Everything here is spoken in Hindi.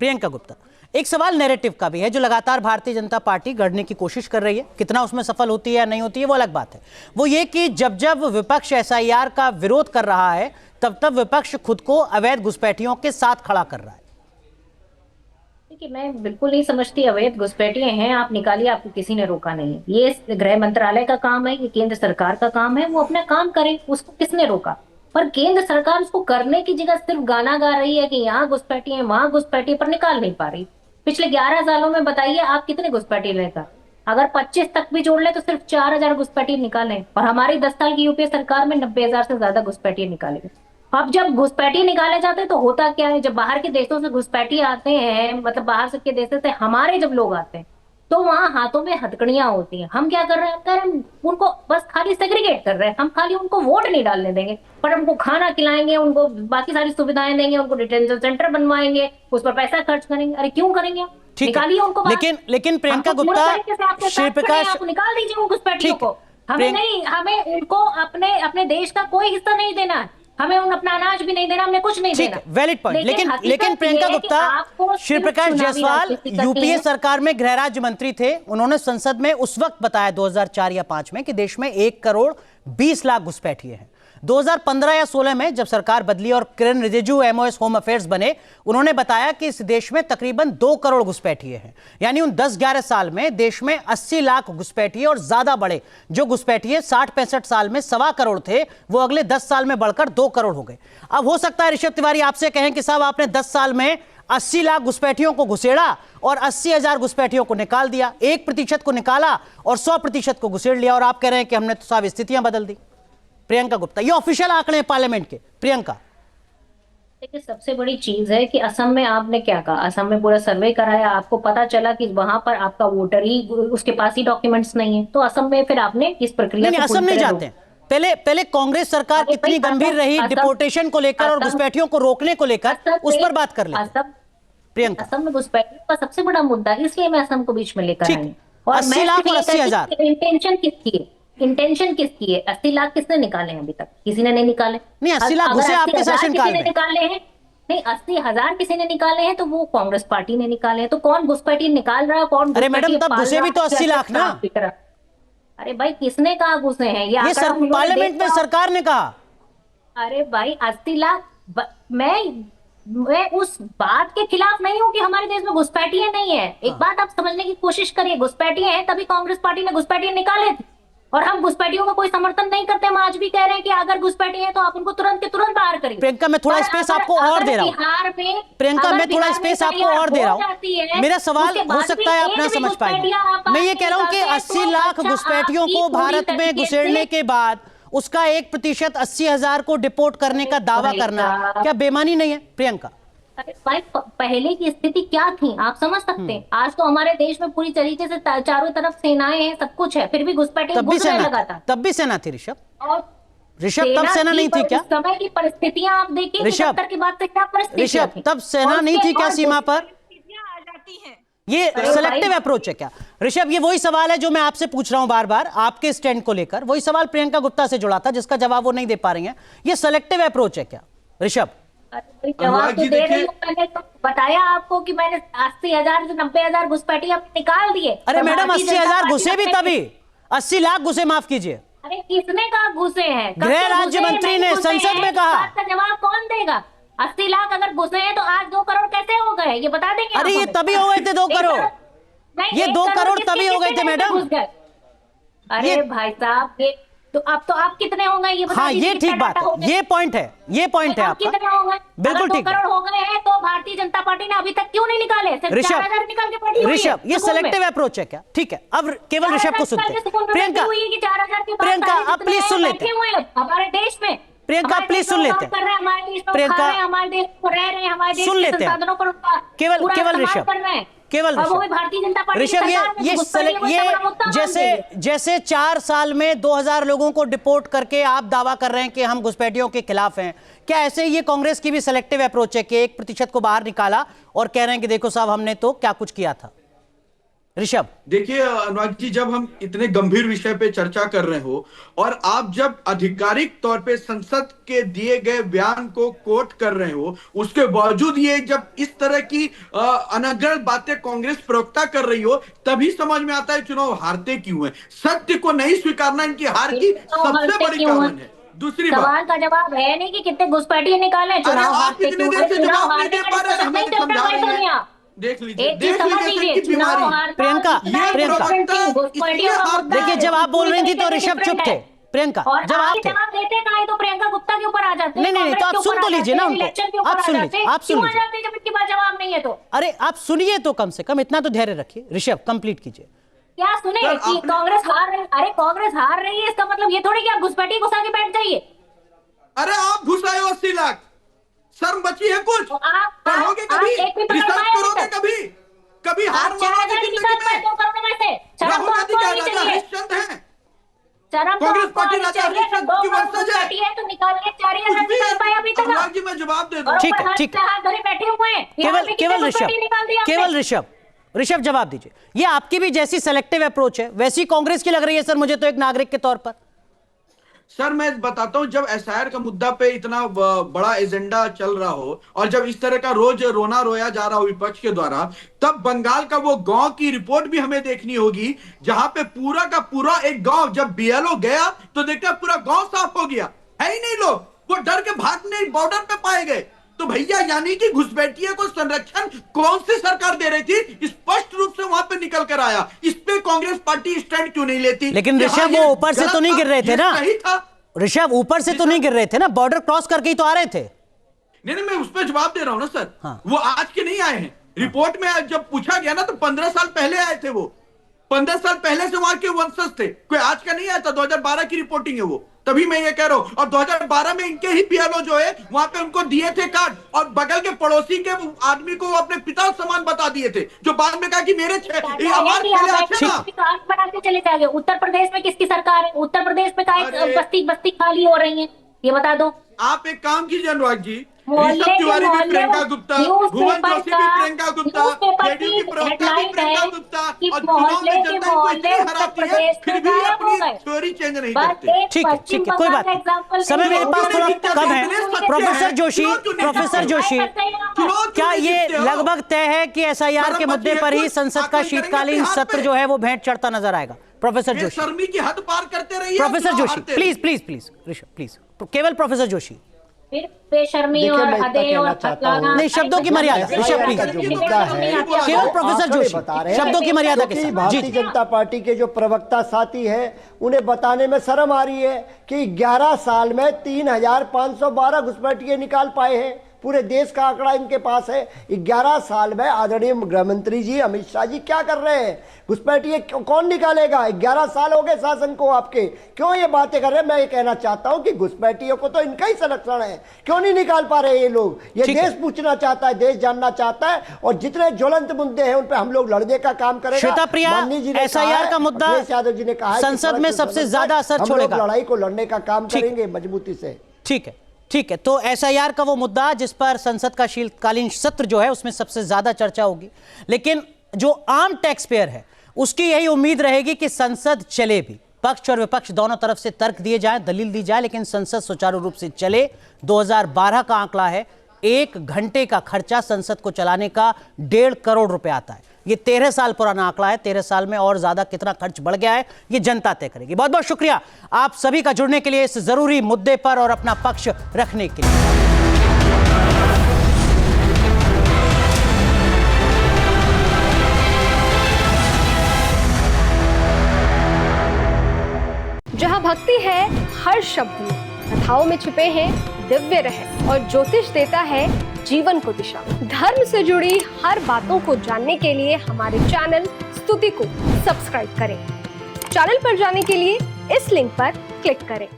प्रियंका गुप्ता, एक सवाल नैरेटिव का भी है जो लगातार भारतीय जनता पार्टी गढ़ने की कोशिश कर रही है। कितना उसमें सफल होती है या नहीं होती है वो अलग बात है। वो ये कि जब जब विपक्ष एसआईआर का विरोध कर रहा है तब तब विपक्ष खुद को अवैध घुसपैठियों के साथ खड़ा कर रहा है। देखिए, मैं बिल्कुल नहीं समझती अवैध घुसपैठिए हैं, आप निकालिए, आपको किसी ने रोका नहीं। ये गृह मंत्रालय का काम है, ये केंद्र सरकार का काम है, वो अपना काम करे, उसको किसने रोका। पर केंद्र सरकार उसको करने की जगह सिर्फ गाना गा रही है कि यहाँ घुसपैठिए है, वहां घुसपैठिए, पर निकाल नहीं पा रही। पिछले 11 सालों में बताइए आप कितने घुसपैठिए लेकर, अगर 25 तक भी जोड़ ले तो सिर्फ 4000 घुसपैठिए निकाले, और हमारी 10 साल की यूपीए सरकार में 90,000 से ज्यादा घुसपैठिए निकाले गए। अब जब घुसपैठिए निकाले जाते हैं तो होता क्या है, जब बाहर के देशों से घुसपैठिए आते हैं, मतलब बाहर से के देशों से हमारे जब लोग आते हैं तो वहां हाथों में हथकड़ियां होती हैं। हम क्या कर रहे हैं, हम उनको बस खाली सेग्रीगेट कर रहे हैं, हम खाली उनको वोट नहीं डालने देंगे, पर उनको खाना खिलाएंगे, उनको बाकी सारी सुविधाएं देंगे, उनको डिटेंशन सेंटर बनवाएंगे, उस पर पैसा खर्च करेंगे। अरे क्यों करेंगे आप, निकालिए उनको। लेकिन प्रियंका गुप्ता, आप निकाल दीजिए उन घुसपैठियों को। हमें नहीं, हमें उनको अपने देश का कोई हिस्सा नहीं देना है, हमें उन अपना अनाज भी नहीं देना, हमने कुछ नहीं देना। Valid point. लेकिन प्रियंका गुप्ता, श्री प्रकाश जायसवाल यूपीए सरकार में गृह राज्य मंत्री थे। उन्होंने संसद में उस वक्त बताया 2004 या 5 में कि देश में 1 करोड़ 20 लाख घुसपैठिए हैं। 2015 या 16 में जब सरकार बदली और Kiren Rijiju MOS home affairs बने, उन्होंने बताया कि इस देश में तकरीबन 2 करोड़ घुसपैठिए हैं। यानी उन 10-11 साल में देश में 80 लाख घुसपैठिए, और ज्यादा बड़े जो घुसपैठिए 60-65 साल में 1.25 करोड़ थे, वो अगले 10 साल में बढ़कर 2 करोड़ हो गए। अब हो सकता है ऋषभ तिवारी आपसे कहें कि साहब आपने 10 साल में 80 लाख घुसपैठियों को घुसेड़ा और 80,000 घुसपैठियों को निकाल दिया, 1% को निकाला और 100% को घुसेड़ लिया, और आप कह रहे हैं कि हमने तो साहब स्थितियां बदल दी। प्रियंका गुप्ता, ये ऑफिशियल आंकड़े हैं पार्लियामेंट के। प्रियंका, देखिए, सबसे बड़ी चीज है कि असम में आपने क्या कहा, असम में पूरा सर्वे कराया, आपको पता चला कि वहां पर आपका वोटर ही, उसके पास ही डॉक्यूमेंट्स नहीं है, तो असम में फिर आपने इस प्रक्रिया नहीं, असम नहीं जाते हैं। पहले कांग्रेस सरकार कितनी गंभीर रही डिपोर्टेशन को लेकर और घुसपैठियों को रोकने को लेकर, उस पर बात कर लेते हैं। प्रियंका, असम में घुसपैठियों का सबसे बड़ा मुद्दा, इसलिए मैं असम को बीच में लेकर आई। और 80 लाख और 80,000 इंटेंशन किसकी है, इंटेंशन किसकी है? 80 लाख किसने निकाले हैं? अभी तक किसी ने नहीं निकाले। नहीं, 80 लाख घुसे आपके शासनकाल में निकाले हैं, नहीं 80,000 किसी ने निकाले हैं, तो वो कांग्रेस पार्टी ने निकाले हैं। तो कौन घुसपैठी निकाल रहा है, कौन? अरे मैडम, तब घुसे भी तो 80 लाख ना। अरे भाई, किसने कहा घुसे हैं? ये पार्लियामेंट में सरकार ने कहा। अरे भाई 80 लाख, मैं उस बात के खिलाफ नहीं हूं कि हमारे देश में घुसपैठिए नहीं है। एक बात आप समझने की कोशिश करिए, घुसपैठिए हैं तभी कांग्रेस पार्टी ने घुसपैठिए निकाले थे, और हम घुसपैठियों का कोई समर्थन नहीं करते। हम आज भी कह रहे हैं कि अगर घुसपैठिए हैं तो आप उनको तुरंत के तुरंत बाहर करिए। प्रियंका, मैं थोड़ा स्पेस आपको और दे रहा हूं। प्रियंका, मैं थोड़ा स्पेस आपको और दे रहा हूं। मेरा सवाल हो सकता है आप ना समझ पाएंगे। मैं ये कह रहा हूं कि 80 लाख घुसपैठियों को भारत में घुसेड़ने के बाद उसका 1% 80,000 को डिपोर्ट करने का दावा करना क्या बेईमानी नहीं है? प्रियंका, भाई, पहले की स्थिति क्या थी आप समझ सकते हैं? आज तो हमारे देश में पूरी तरीके से चारों तरफ सेनाएं हैं, सब कुछ है, फिर भी घुसपैठिए घुस रहे लगातार। तब भी सेना थी ऋषभ, और ऋषभ तब सेना नहीं थी क्या? समय की परिस्थितियां आप देखिए, ऋषभ की बात से क्या परिस्थिति ऋषभ, तब सेना नहीं थी क्या सीमा पर? आ जाती है। ये सेलेक्टिव अप्रोच है क्या ऋषभ? ये वही सवाल है जो मैं आपसे पूछ रहा हूं बार बार आपके स्टैंड को लेकर। वही सवाल प्रियंका गुप्ता से जुड़ा था जिसका जवाब वो नहीं दे पा रही हैं। ये सेलेक्टिव अप्रोच है क्या ऋषभ? जवाब तो दे रही हूं, मैंने तो बताया आपको कि मैंने 80,000 से 90,000 घुसपैठिए निकाल दिए। अरे मैडम, 80,000 घुसे भी तभी, 80 लाख घुसे, माफ कीजिए। अरे किसने कहा घुसे हैं? गृह राज्य मंत्री ने संसद में कहा। जवाब कौन देगा? 80 लाख अगर घुसे हैं तो आज 2 करोड़ कैसे हो गए, ये बता देंगे? अरे ये तभी हो गए थे 2 करोड़, ये 2 करोड़ तभी हो गए थे मैडम। अरे भाई साहब, ये तो आप कितने हो गए ये बता हाँ, ये ठीक बात है, ये पॉइंट है, ये पॉइंट है आपका। कितने हो गए? बिल्कुल ठीक। 2 करोड़ हो गए हैं तो भारतीय जनता पार्टी ने अभी तक क्यों नहीं निकाले? ऋषभ, ये सेलेक्टिव अप्रोच है क्या? ठीक है, अब केवल ऋषभ को सुनते हैं। प्रियंका, प्रियंका आप प्लीज सुन लेते हैं। हमारे देश में प्रियंका प्लीज सुन लेते हैं। प्रियंका, हमारे देश को रह रहे हैं, हमारे देश के संसाधनों पर केवल ऋषभ, केवल भारतीय जनता पार्टी ऋषभ, ये जैसे 4 साल में 2,000 लोगों को डिपोर्ट करके आप दावा कर रहे हैं कि हम घुसपैठियों के खिलाफ हैं, क्या ऐसे ये कांग्रेस की भी सेलेक्टिव अप्रोच है कि 1% को बाहर निकाला और कह रहे हैं कि देखो साहब हमने तो क्या कुछ किया था? ऋषभ, देखिए अनुराग जी, जब हम इतने गंभीर विषय पे चर्चा कर रहे हो और आप जब आधिकारिक तौर पे संसद के दिए गए बयान को कोट कर रहे हो, उसके बावजूद ये जब इस तरह की अनर्गल बातें कांग्रेस प्रवक्ता कर रही हो, तभी समझ में आता है चुनाव हारते क्यों है। सत्य को नहीं स्वीकारना इनकी हार की सबसे बड़ी कारण है। दूसरी बात, सवाल का जवाब है नहीं कि कितने घुसपैठिए निकाले, चुनाव हारते क्यों है, चुनाव हारने का डिस्कशन नहीं चल रहा है दुनिया। देख लीजिए, एक चीज समझ लीजिए, चुनाव हारना प्रियंका, प्रियंका देखिए जब आप बोल रही थी तो ऋषभ चुप थे। प्रियंका जब आप थे, जवाब देते कहाँ तो प्रियंका गुप्ता के ऊपर आ जाते। नहीं तो आप सुन तो लीजिए ना उनको, आप सुन लीजिए, आप सुन लीजिए। जब इनके पास जवाब नहीं है तो अरे आप सुनिए तो, कम से कम इतना तो धैर्य रखिए। ऋषभ कंप्लीट कीजिए। क्या सुने कि कांग्रेस हार रही, अरे कांग्रेस हार रही है, इसका मतलब ये थोड़ी कि आप घुसपैठी घुसा के बैठ जाइए। अरे आप घुसाए 80 लाख, शर्म बची है कुछ? पढ़ोगे कभी, रिसर्च करोगे कभी, कभी हार मानोगे जिंदगी में? राहुल गांधी क्या राजा हरिश्चंद्र हैं? कांग्रेस पार्टी राजा हरिश्चंद्र की वंशज है तो निकालिए 4000 निकाल पाए अभी तक। अनुराग जी मैं जवाब दे दूं। ठीक है, ठीक है, घरे बैठे हुए हैं, केवल ऋषभ जवाब दीजिए। ये आपकी भी जैसी सेलेक्टिव अप्रोच है वैसी कांग्रेस की लग रही है सर मुझे तो, एक नागरिक के तौर पर। सर मैं बताता हूं, जब एसआईआर का मुद्दा पे इतना बड़ा एजेंडा चल रहा हो और जब इस तरह का रोज रोना रोया जा रहा हो विपक्ष के द्वारा, तब बंगाल का वो गांव की रिपोर्ट भी हमें देखनी होगी, जहां पे पूरा का पूरा एक गांव, जब बीएलओ गया तो देखा पूरा गांव साफ हो गया, है ही नहीं लोग, वो डर के भागने बॉर्डर पे पाए गए। तो भैया यानी कि घुसपैठियों को संरक्षण कौन सी सरकार दे रही थी, स्पष्ट रूप से वहां पे निकल कर आया। इस पे कांग्रेस पार्टी स्टैंड क्यों नहीं लेती? लेकिन ऋषभ वो ऊपर से तो नहीं गिर रहे थे ना, ऋषभ ऊपर से तो नहीं गिर रहे थे ना, बॉर्डर क्रॉस करके ही तो आ रहे थे। नहीं मैं उस पर जवाब दे रहा हूं ना सर। हाँ। वो आज के नहीं आए हैं। रिपोर्ट में जब पूछा गया ना तो 15 साल पहले आए थे वो, 15 साल पहले से वहां के वंशज थे, कोई आज का नहीं आया था। 2012 की रिपोर्टिंग है वो, तभी मैं ये कह रहा हूं। और 2012 में इनके ही बीएलओ जो है वहां पे उनको दिए थे कार्ड, और बगल के पड़ोसी के आदमी को अपने पिता समान बता दिए थे, जो बाद में कहा कि मेरे बना के चले जाएंगे। उत्तर प्रदेश में किसकी सरकार है? उत्तर प्रदेश में बस्ती खाली हो रही है, ये बता दो। आप एक काम कीजिए अनुराग जी, ऋषभ तिवारी भी प्रियंका गुप्ता, भुवन जोशी भी प्रियंका गुप्ता, जेडीयू की प्रवक्ता भी प्रियंका गुप्ता, और चुनाव में जनता को इतनी हराती है फिर भी अपनी थ्योरी चेंज नहीं करते। ठीक है कोई बात नहीं, समय मेरे पास थोड़ा कम है। प्रोफेसर जोशी, क्या ये लगभग तय है कि एसआईआर के मुद्दे पर ही संसद का शीतकालीन सत्र जो है वो भेंट चढ़ता नजर आएगा? प्रोफेसर जोशी, शर्मी की हद पार करते रहिए। Professor Joshi please Rishabh please, केवल प्रोफेसर जोशी। फिर बेशर्मी और हदें और नहीं, शब्दों की मर्यादा। ऋषभ प्लीज, केवल प्रोफेसर जोशी शब्दों की मर्यादा के साथ। भारतीय जनता पार्टी के जो प्रवक्ता साथी हैं उन्हें बताने में शर्म आ रही है कि 11 साल में 3512 घुसपैठिए निकाल पाए हैं। पूरे देश का आंकड़ा इनके पास है। 11 साल में आदरणीय गृह मंत्री जी अमित शाह जी क्या कर रहे हैं? घुसपैठिए कौन निकालेगा? 11 साल हो गए शासन को आपके, क्यों ये बातें कर रहे हैं? मैं ये कहना चाहता हूं कि घुसपैठियों को तो इनका ही संरक्षण है, क्यों नहीं निकाल पा रहे ये लोग? ये देश पूछना चाहता है, देश जानना चाहता है, और जितने ज्वलंत मुद्दे हैं उन पे हम लोग लड़ने का काम करेंगे। श्वेता प्रिया, एसआईआर का मुद्दा यादव जी ने कहा संसद में सबसे ज्यादा असर छोड़ेगा, लड़ाई को लड़ने का काम करेंगे मजबूती से। ठीक है, तो एसआईआर का वो मुद्दा जिस पर संसद का शीतकालीन सत्र जो है उसमें सबसे ज्यादा चर्चा होगी, लेकिन जो आम टैक्स पेयर है उसकी यही उम्मीद रहेगी कि संसद चले भी, पक्ष और विपक्ष दोनों तरफ से तर्क दिए जाए, दलील दी जाए, लेकिन संसद सुचारू रूप से चले। 2012 का आंकड़ा है, 1 घंटे का खर्चा संसद को चलाने का 1.5 करोड़ रुपए आता है। ये 13 साल पुराना आंकड़ा है। 13 साल में और ज्यादा कितना खर्च बढ़ गया है ये जनता तय करेगी। बहुत बहुत शुक्रिया आप सभी का जुड़ने के लिए इस जरूरी मुद्दे पर और अपना पक्ष रखने के लिए। जहां भक्ति है हर शब्द में, कथाओं में छुपे हैं दिव्य रहस्य, और ज्योतिष देता है जीवन को दिशा। धर्म से जुड़ी हर बातों को जानने के लिए हमारे चैनल स्तुति को सब्सक्राइब करें। चैनल पर जाने के लिए इस लिंक पर क्लिक करें।